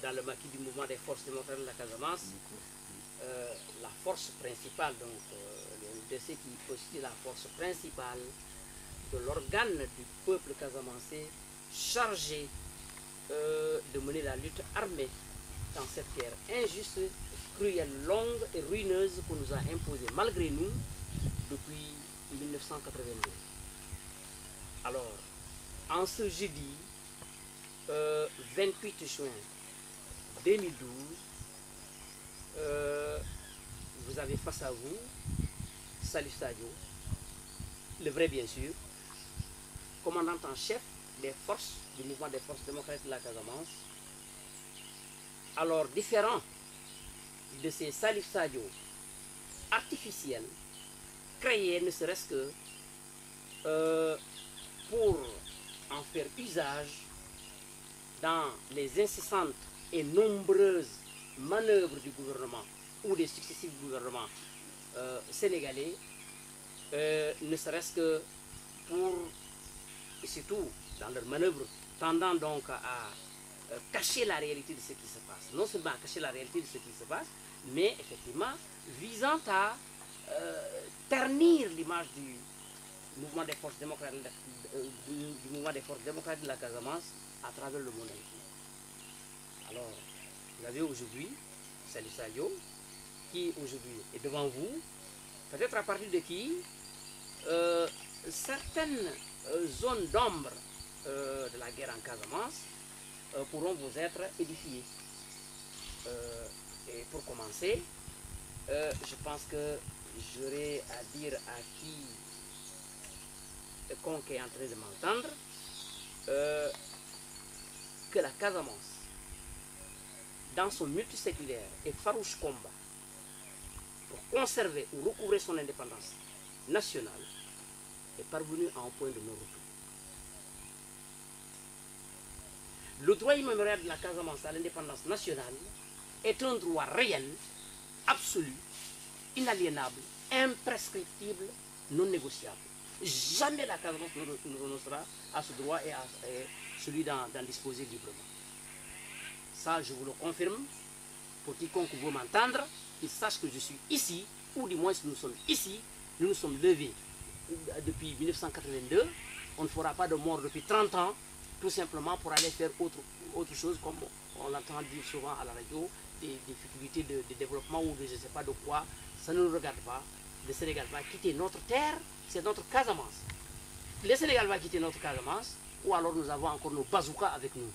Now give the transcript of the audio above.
dans le maquis du mouvement des forces démocratiques de la Casamance, la force principale, donc le MDC qui constitue la force principale de l'organe du peuple casamancé chargé de mener la lutte armée dans cette guerre injuste, cruelle, longue et ruineuse qu'on nous a imposée malgré nous depuis 1982. Alors, en ce jeudi 28 juin 2012, vous avez face à vous Salif Sadio, le vrai bien sûr, commandant en chef des forces du mouvement des forces démocratiques de la Casamance. Alors, différent de ces Salif Sadio artificiels, créés ne serait-ce que pour en faire usage dans les incessantes et nombreuses manœuvres du gouvernement ou des successifs gouvernements sénégalais, ne serait-ce que pour, surtout dans leurs manœuvres, tendant donc à cacher la réalité de ce qui se passe. Non seulement à cacher la réalité de ce qui se passe, mais effectivement visant à ternir l'image du mouvement des forces démocratiques de la Casamance à travers le monde entier. Alors, vous avez aujourd'hui Salif Sadio, qui aujourd'hui est devant vous, peut-être à partir de qui certaines zones d'ombre de la guerre en Casamance pourront vous être édifiées. Et pour commencer, je pense que j'aurai à dire à quiconque est en train de m'entendre que la Casamance, dans son multiséculaire et farouche combat pour conserver ou recouvrer son indépendance nationale, est parvenue à un point de non-retour. Le droit immémorial de la Casamance à l'indépendance nationale est un droit réel, absolu, inaliénable, imprescriptible, non négociable. Jamais la Casamance ne renoncera à ce droit et à celui d'en disposer librement. Ça, je vous le confirme, pour quiconque veut m'entendre, qu'il sache que je suis ici, ou du moins si nous sommes ici, nous nous sommes levés depuis 1982, on ne fera pas de mort depuis 30 ans, tout simplement pour aller faire autre chose, comme on l'entend dire souvent à la radio, des difficultés de développement ou de je ne sais pas de quoi, ça ne nous regarde pas. Le Sénégal va quitter notre terre, c'est notre Casamance. Le Sénégal va quitter notre Casamance, ou alors nous avons encore nos bazookas avec nous.